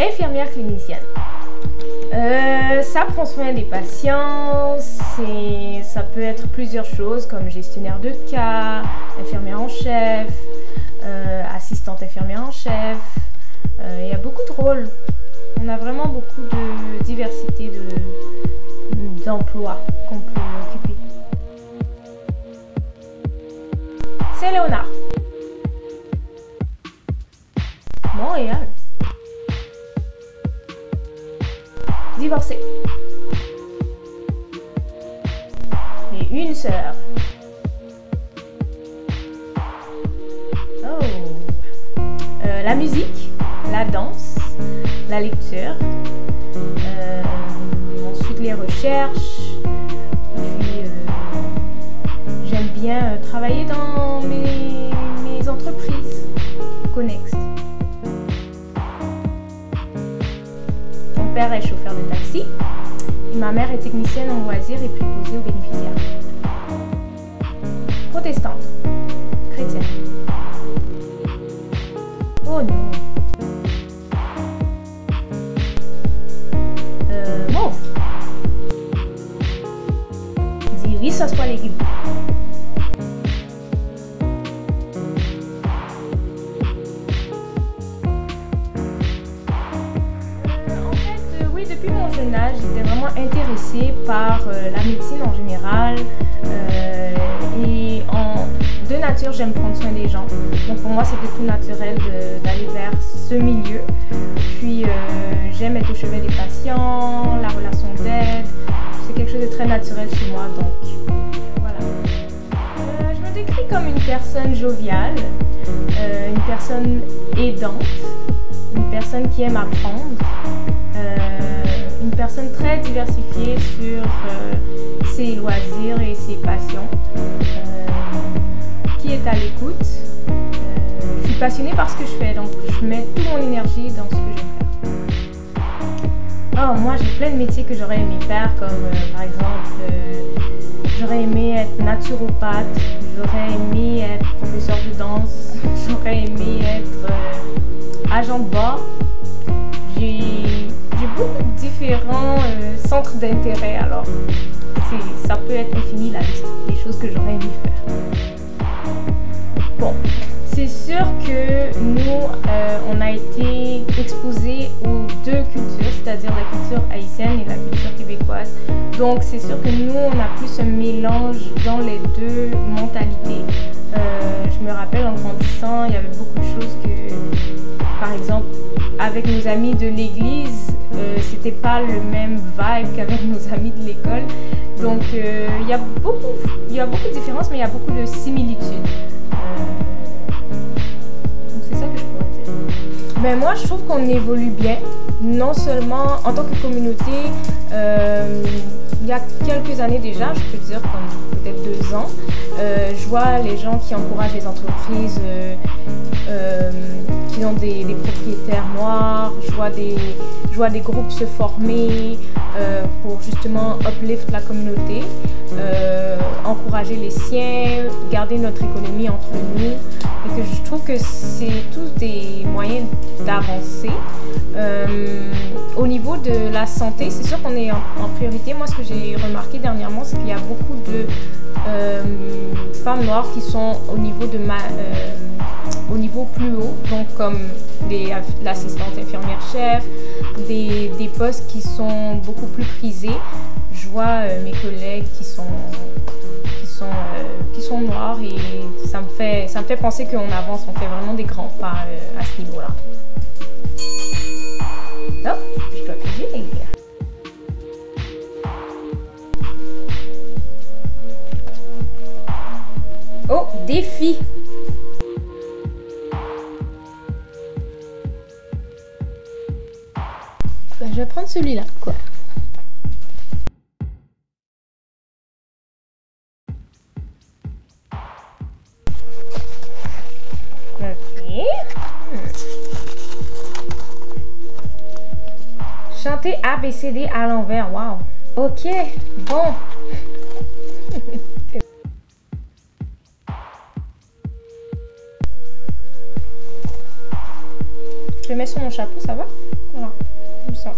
Infirmière clinicienne. Ça prend soin des patients, ça peut être plusieurs choses comme gestionnaire de cas, infirmière en chef, assistante infirmière en chef. Il y a beaucoup de rôles. On a vraiment beaucoup de diversité d'emplois qu'on peut occuper. Saint-Léonard. Montréal. Divorcée. Et une sœur. Oh. La musique, la danse, la lecture, ensuite les recherches, puis j'aime bien travailler dans mes entreprises connexes. Mon père est chauffeur de taxi et ma mère est technicienne en loisirs et préposée aux bénéficiaires. Protestante, chrétienne. Oh non. Mauve. Dis riz sauce pois légumes. Oui, depuis mon jeune âge, j'étais vraiment intéressée par la médecine en général. Et de nature, j'aime prendre soin des gens. Donc pour moi, c'était tout naturel d'aller vers ce milieu. Puis j'aime être au chevet des patients, la relation d'aide. C'est quelque chose de très naturel chez moi, donc voilà. Je me décris comme une personne joviale, une personne aidante, une personne qui aime apprendre, une personne très diversifiée sur ses loisirs et ses passions, qui est à l'écoute. Je suis passionnée par ce que je fais, donc je mets toute mon énergie dans ce que j'aime faire. Oh, moi j'ai plein de métiers que j'aurais aimé faire, comme par exemple, j'aurais aimé être naturopathe, j'aurais aimé être professeur de danse, j'aurais aimé être agent de bord. J'ai beaucoup de différents centres d'intérêt, alors ça peut être infini la liste des choses que j'aurais aimé faire. Bon, c'est sûr que nous, on a été exposés aux deux cultures, c'est-à-dire la culture haïtienne et la culture québécoise. Donc c'est sûr que nous, on a plus un mélange dans les deux mentalités. Je me rappelle en grandissant, il y avait beaucoup de choses que, par exemple, avec nos amis de l'église, c'était pas le même vibe qu'avec nos amis de l'école. Donc il y a beaucoup de différences, mais il y a beaucoup de similitudes. Donc c'est ça que je pourrais dire. Ben moi, je trouve qu'on évolue bien, non seulement en tant que communauté. Il y a quelques années déjà, je peux dire comme peut-être 2 ans, je vois les gens qui encouragent les entreprises qui ont des propriétaires noirs, je vois des groupes se former pour justement uplift la communauté, encourager les siens, garder notre économie entre nous. Et que je trouve que c'est tous des moyens d'avancer. Au niveau de la santé, c'est sûr qu'on est en priorité. Moi, ce que j'ai remarqué dernièrement, c'est qu'il y a beaucoup de femmes noires qui sont au niveau plus haut, donc comme l'assistante infirmière chef, des postes qui sont beaucoup plus prisés. Je vois mes collègues qui sont noirs et ça me fait penser qu'on avance, on fait vraiment des grands pas à ce niveau-là. Oh, je dois piger. Oh, défi. Ben, je vais prendre celui-là, quoi. Chanter ABCD à l'envers, wow. Ok, bon. Je vais mets sur mon chapeau, ça va? Voilà, comme ça.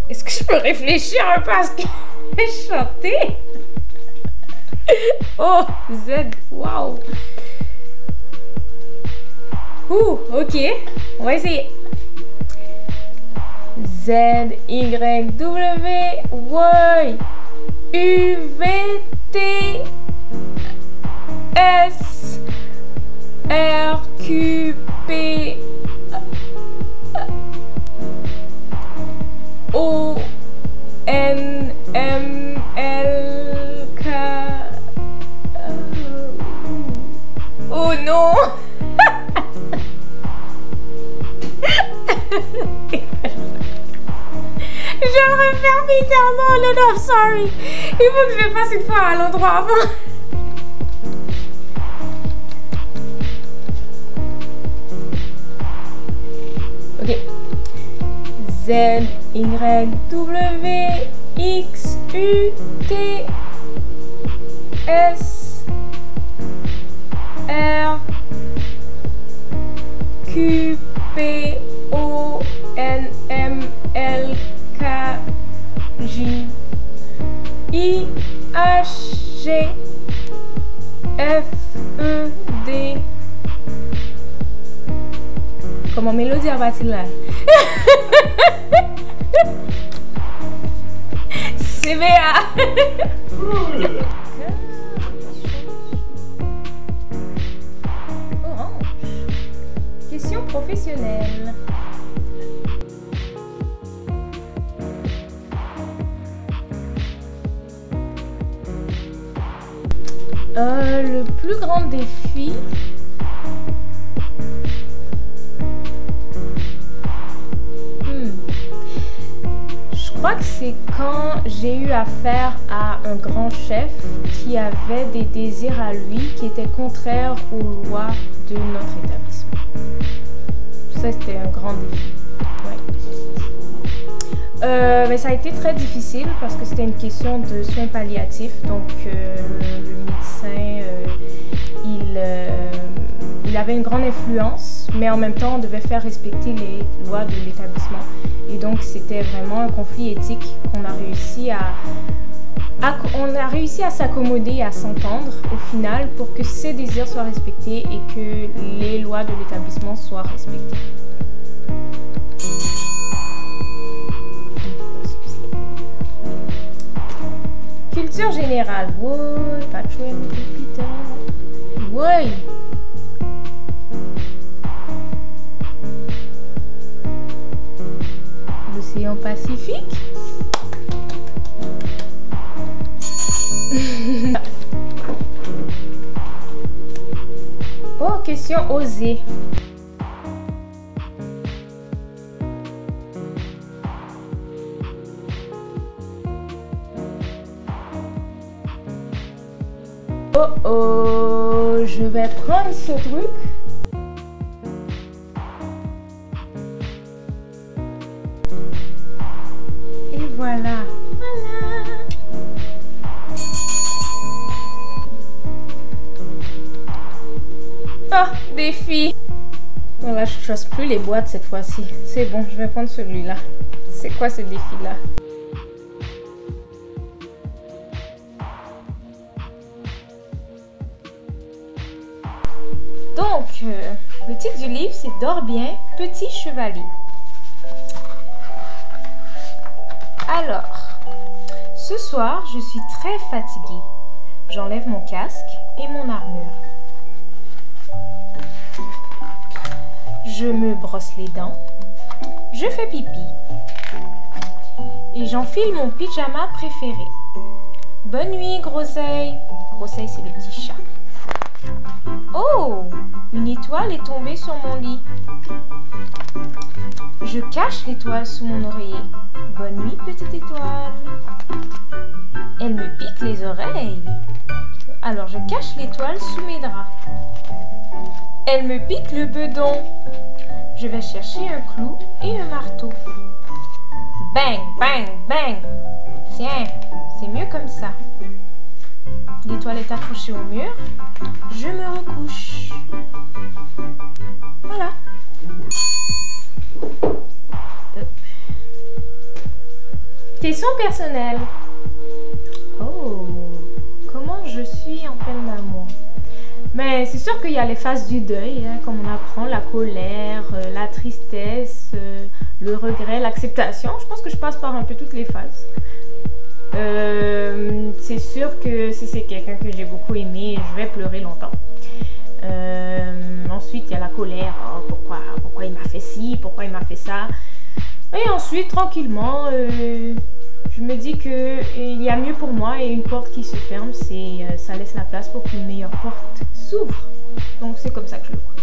Est-ce que je peux réfléchir un peu à ce que je vais chanter? Oh, Z, waouh. Ok, on va essayer. Z, Y, W, Y, U, V, T, S, R, Q, P, O, N, M, L, K. Oh non! J'aimerais faire Peter, non, sorry. Il faut que je le fasse une fois à l'endroit avant. Ok. Z, Y, W, X, U, T, S, R, Q, P, O, N, M, L, K, J, I, H, G, F, E, D. Comment Mélodie va-t-il là? CBA. Orange. Question professionnelle. Le plus grand défi. Je crois que c'est quand j'ai eu affaire à un grand chef qui avait des désirs à lui qui étaient contraires aux lois de notre établissement. Ça, c'était un grand défi. Ouais. Mais ça a été très difficile parce que c'était une question de soins palliatifs. Donc, le médecin, il avait une grande influence, mais en même temps, on devait faire respecter les lois de l'établissement. Et donc, c'était vraiment un conflit éthique qu'on a réussi à s'accommoder et à s'entendre au final pour que ses désirs soient respectés et que les lois de l'établissement soient respectées. Culture générale. Oui, Patrick, Peter. Oui. L'océan Pacifique. Oh, question osée. Oh, je vais prendre ce truc. Et voilà. Ah, défi. Voilà, je choisis plus les boîtes cette fois-ci. C'est bon, je vais prendre celui-là. C'est quoi ce défi-là? Donc, le titre du livre, c'est Dors bien, petit chevalier. Alors, ce soir, je suis très fatiguée. J'enlève mon casque et mon armure. Je me brosse les dents. Je fais pipi. Et j'enfile mon pyjama préféré. Bonne nuit, Groseille. Groseille, c'est le petit chat. Oh, une étoile est tombée sur mon lit. Je cache l'étoile sous mon oreiller. Bonne nuit, petite étoile. Elle me pique les oreilles. Alors je cache l'étoile sous mes draps. Elle me pique le bedon. Je vais chercher un clou et un marteau. Bang, bang, bang. Tiens, c'est mieux comme ça. L'étoile est accrochée au mur. Je me recouche. Voilà. Question personnelle. Oh, comment je suis en peine d'amour? Mais c'est sûr qu'il y a les phases du deuil, hein, comme on apprend, la colère, la tristesse, le regret, l'acceptation. Je pense que je passe par un peu toutes les phases. C'est sûr que si c'est quelqu'un que j'ai beaucoup aimé, je vais pleurer longtemps. Ensuite, il y a la colère. Oh, pourquoi il m'a fait ci, pourquoi il m'a fait ça. Et ensuite, tranquillement, je me dis qu'il y a mieux pour moi et une porte qui se ferme, ça laisse la place pour qu'une meilleure porte s'ouvre. Donc c'est comme ça que je le vois.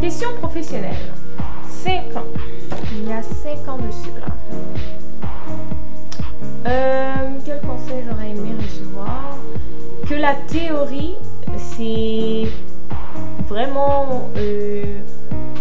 Question professionnelle. 5 ans. Il y a 5 ans de cela. Quel conseil j'aurais aimé recevoir? Que la théorie, c'est vraiment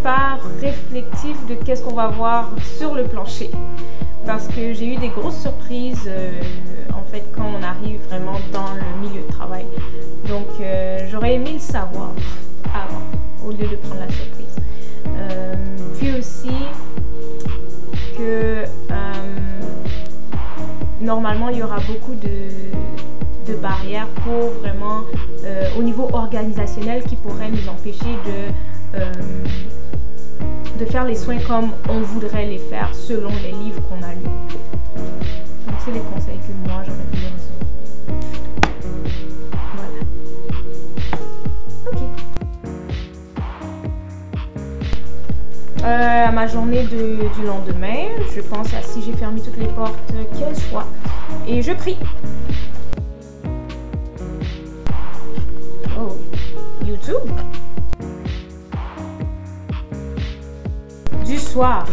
pas réflectif de qu'est-ce qu'on va voir sur le plancher. Parce que j'ai eu des grosses surprises en fait quand on arrive vraiment dans le milieu de travail. Donc j'aurais aimé le savoir avant au lieu de prendre la surprise. Puis aussi que normalement il y aura beaucoup de barrières pour vraiment au niveau organisationnel qui pourraient nous empêcher de faire les soins comme on voudrait les faire selon les livres qu'on a lus. Donc c'est les conseils que moi j'aurais voulu recevoir. Voilà. Ok. À ma journée du lendemain, je pense à si j'ai fermé toutes les portes, qu'elles soient, et je prie. Oh, YouTube. Du soir.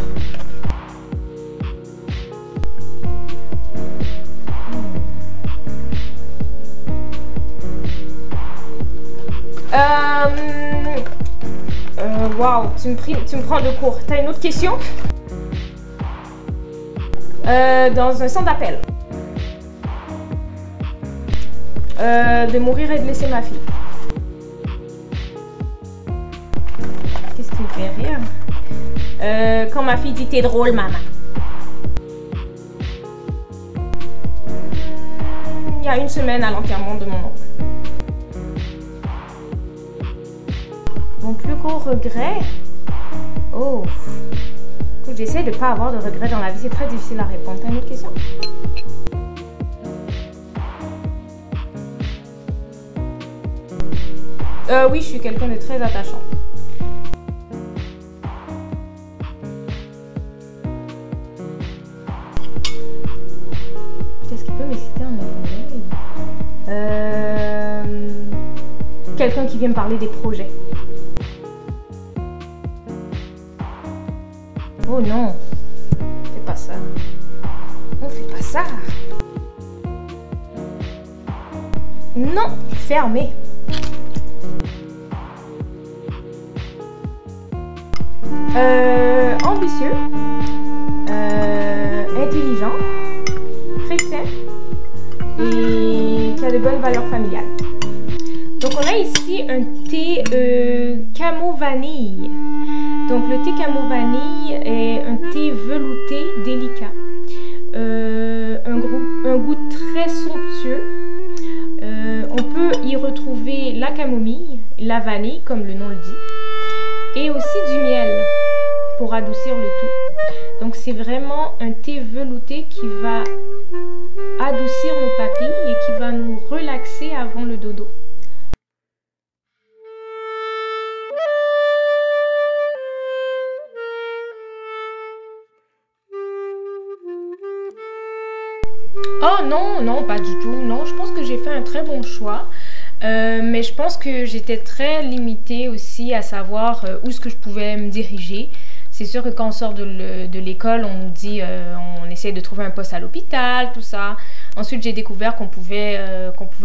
Wow, tu me prends de court. T'as une autre question? Dans un centre d'appel. De mourir et de laisser ma fille. Qu'est-ce qui me fait rire? Quand ma fille dit t'es drôle, maman. Il y a une semaine à l'enterrement de mon oncle. Mon plus gros regret? Oh. Écoute, j'essaie de ne pas avoir de regrets dans la vie. C'est très difficile à répondre. T'as une autre question? Oui, je suis quelqu'un de très attachant. Qu'est-ce qui peut m'exciter en éveil? Quelqu'un qui vient me parler des projets. Oh non, fais pas ça. On fait pas ça. Non, fermé. Ambitieux, intelligent, chrétien et qui a de bonnes valeurs familiales. Donc on a ici un thé camo vanille. Donc le thé camo vanille est un thé velouté délicat, un goût très somptueux. On peut y retrouver la camomille, la vanille comme le nom le dit, et aussi du miel pour adoucir le tout. Donc c'est vraiment un thé velouté qui va adoucir nos papilles et qui va nous relaxer avant le dodo. Oh non, non, pas du tout. Non, je pense que j'ai fait un très bon choix. Mais je pense que j'étais très limitée aussi à savoir où est-ce que je pouvais me diriger. C'est sûr que quand on sort de l'école, on nous dit, on essaie de trouver un poste à l'hôpital, tout ça. Ensuite, j'ai découvert qu'on pouvait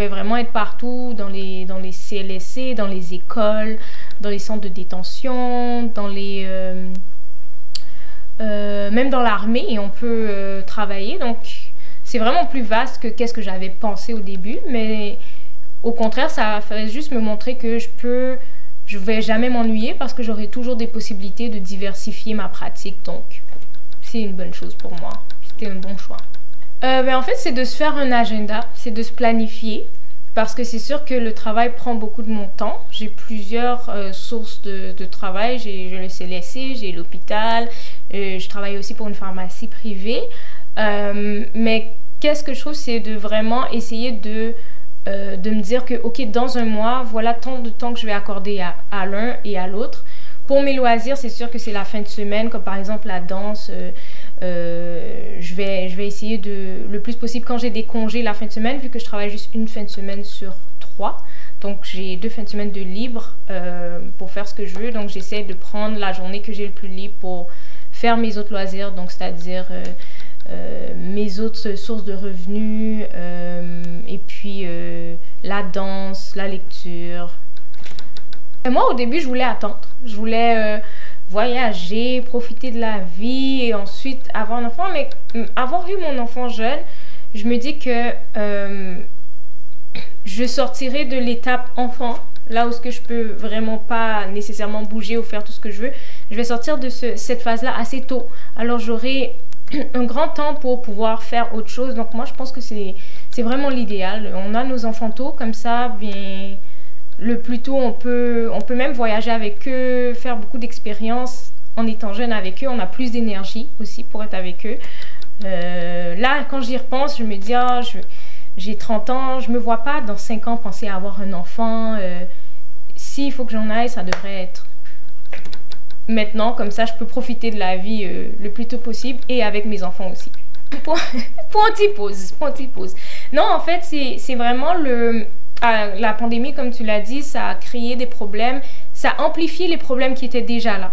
vraiment être partout, dans les CLSC, dans les écoles, dans les centres de détention, même dans l'armée, et on peut travailler. Donc, c'est vraiment plus vaste que qu'est-ce que j'avais pensé au début, mais au contraire, ça fait juste me montrer que je vais jamais m'ennuyer parce que j'aurai toujours des possibilités de diversifier ma pratique, donc c'est une bonne chose pour moi. C'était un bon choix. En fait, c'est de se faire un agenda, c'est de se planifier. Parce que c'est sûr que le travail prend beaucoup de mon temps. J'ai plusieurs sources de travail. J'ai le CLSC, j'ai l'hôpital. Je travaille aussi pour une pharmacie privée. Mais qu'est-ce que je trouve, c'est de vraiment essayer de me dire que, OK, dans un mois, voilà tant de temps que je vais accorder à l'un et à l'autre. Pour mes loisirs, c'est sûr que c'est la fin de semaine, comme par exemple la danse. Je vais essayer le plus possible quand j'ai des congés la fin de semaine, vu que je travaille juste une fin de semaine sur 3. Donc j'ai 2 fins de semaine de libre pour faire ce que je veux. Donc j'essaie de prendre la journée que j'ai le plus libre pour faire mes autres loisirs, donc c'est-à-dire mes autres sources de revenus, et puis la danse, la lecture. Et moi au début je voulais attendre, je voulais voyager, profiter de la vie et ensuite avoir un enfant. Mais avoir eu mon enfant jeune, je me dis que je sortirai de l'étape enfant, là où je peux vraiment pas nécessairement bouger ou faire tout ce que je veux. Je vais sortir de cette phase-là assez tôt. Alors j'aurai un grand temps pour pouvoir faire autre chose. Donc moi je pense que c'est vraiment l'idéal. On a nos enfants tôt, comme ça, bien le plus tôt on peut même voyager avec eux, faire beaucoup d'expériences en étant jeune avec eux. On a plus d'énergie aussi pour être avec eux. Là, quand j'y repense, je me dis, j'ai 30 ans, je me vois pas dans 5 ans penser à avoir un enfant. S'il faut que j'en aille, ça devrait être maintenant, comme ça je peux profiter de la vie le plus tôt possible et avec mes enfants aussi. Pause. Non, en fait, c'est vraiment la pandémie, comme tu l'as dit, ça a créé des problèmes, ça a amplifié les problèmes qui étaient déjà là.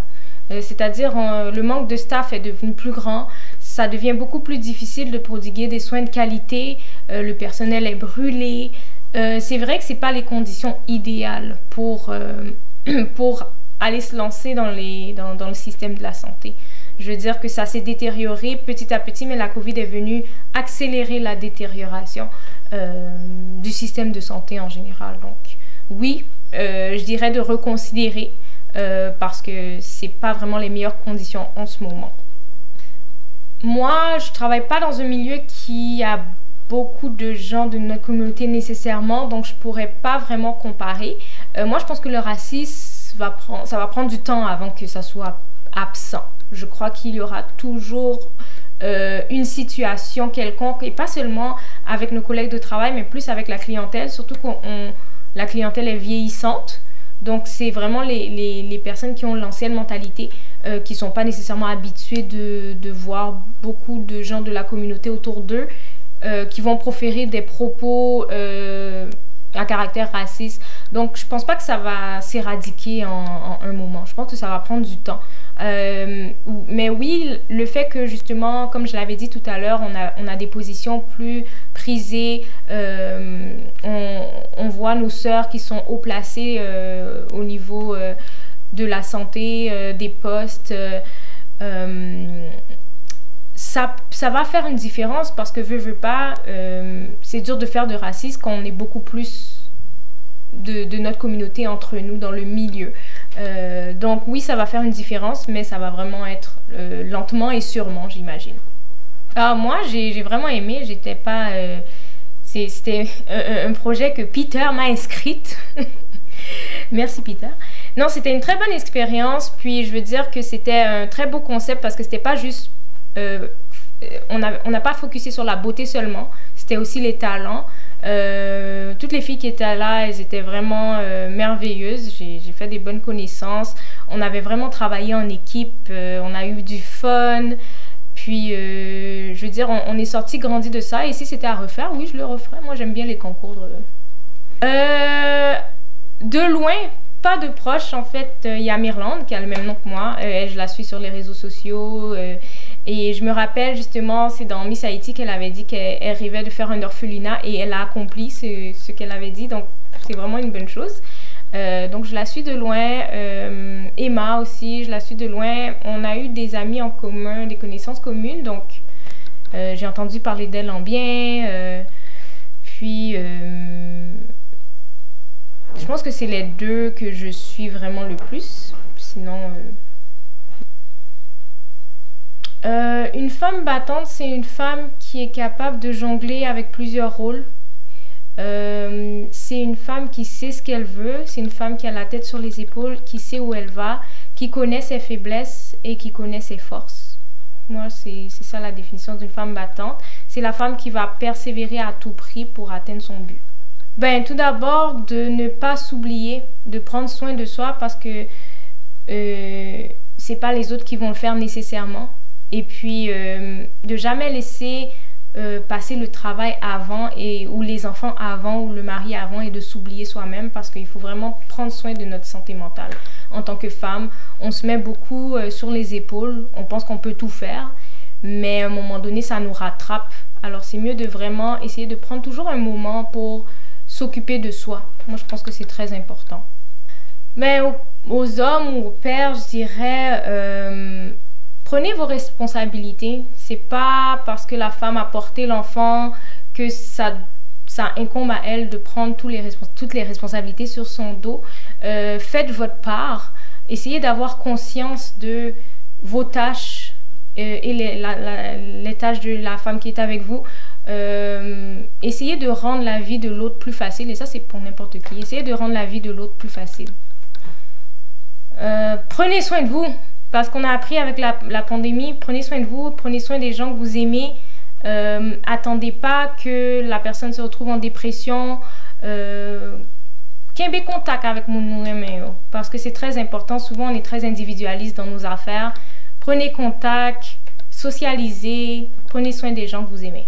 C'est-à-dire le manque de staff est devenu plus grand, ça devient beaucoup plus difficile de prodiguer des soins de qualité, le personnel est brûlé. C'est vrai que c'est pas les conditions idéales pour aller se lancer dans le système de la santé. Je veux dire que ça s'est détérioré petit à petit, mais la COVID est venue accélérer la détérioration du système de santé en général. Donc oui, je dirais de reconsidérer parce que c'est pas vraiment les meilleures conditions en ce moment. Moi, je travaille pas dans un milieu qui a beaucoup de gens de notre communauté nécessairement, donc je pourrais pas vraiment comparer. Moi, je pense que le racisme ça va prendre du temps avant que ça soit absent. Je crois qu'il y aura toujours une situation quelconque, et pas seulement avec nos collègues de travail, mais plus avec la clientèle, surtout quand la clientèle est vieillissante. Donc c'est vraiment les personnes qui ont l'ancienne mentalité, qui ne sont pas nécessairement habituées de voir beaucoup de gens de la communauté autour d'eux, qui vont proférer des propos à caractère raciste. Donc je pense pas que ça va s'éradiquer en un moment. Je pense que ça va prendre du temps. Mais oui, le fait que justement, comme je l'avais dit tout à l'heure, on a des positions plus prisées, on voit nos sœurs qui sont haut placées au niveau de la santé, des postes. Ça va faire une différence parce que veux pas, c'est dur de faire de racisme quand on est beaucoup plus de notre communauté entre nous dans le milieu. Donc oui, ça va faire une différence, mais ça va vraiment être lentement et sûrement, j'imagine. Alors moi, j'ai vraiment aimé, j'étais pas... c'était un projet que Peter m'a inscrite. Merci Peter. Non, c'était une très bonne expérience, puis je veux dire que c'était un très beau concept parce que c'était pas juste... on n'a pas focusé sur la beauté seulement, c'était aussi les talents. Toutes les filles qui étaient là, elles étaient vraiment merveilleuses. J'ai fait des bonnes connaissances. On avait vraiment travaillé en équipe. On a eu du fun. Puis, je veux dire, on est sorti grandi de ça. Et si c'était à refaire, oui, je le referais. Moi, j'aime bien les concours. De loin, pas de proche. En fait, il y a Myrlande qui a le même nom que moi. Elle, je la suis sur les réseaux sociaux. Et je me rappelle justement, c'est dans Miss Haïti qu'elle avait dit qu'elle rêvait de faire un orphelinat et elle a accompli ce qu'elle avait dit. Donc, c'est vraiment une bonne chose. Donc, je la suis de loin. Emma aussi, je la suis de loin. On a eu des amis en commun, des connaissances communes. Donc, J'ai entendu parler d'elle en bien. Puis, je pense que c'est les deux que je suis vraiment le plus. Sinon, une femme battante, c'est une femme qui est capable de jongler avec plusieurs rôles. C'est une femme qui sait ce qu'elle veut. C'est une femme qui a la tête sur les épaules, qui sait où elle va, qui connaît ses faiblesses et qui connaît ses forces. Moi, c'est ça la définition d'une femme battante. C'est la femme qui va persévérer à tout prix pour atteindre son but. Ben, tout d'abord, de ne pas s'oublier, de prendre soin de soi parce que c'est pas les autres qui vont le faire nécessairement. Et puis, de jamais laisser passer le travail avant ou les enfants avant ou le mari avant et de s'oublier soi-même parce qu'il faut vraiment prendre soin de notre santé mentale. En tant que femme, on se met beaucoup sur les épaules, on pense qu'on peut tout faire, mais à un moment donné, ça nous rattrape. Alors, c'est mieux de vraiment essayer de prendre toujours un moment pour s'occuper de soi. Moi, je pense que c'est très important. Mais aux hommes ou aux pères, je dirais... prenez vos responsabilités. C'est pas parce que la femme a porté l'enfant que ça incombe à elle de prendre toutes les responsabilités sur son dos. Faites votre part. Essayez d'avoir conscience de vos tâches et les tâches de la femme qui est avec vous. Essayez de rendre la vie de l'autre plus facile. Et ça, c'est pour n'importe qui. Essayez de rendre la vie de l'autre plus facile. Prenez soin de vous. Parce qu'on a appris avec la pandémie, prenez soin de vous, prenez soin des gens que vous aimez. Attendez pas que la personne se retrouve en dépression. Qu'un contact avec mon aimé, parce que c'est très important. Souvent, on est très individualiste dans nos affaires. Prenez contact, socialisez, prenez soin des gens que vous aimez.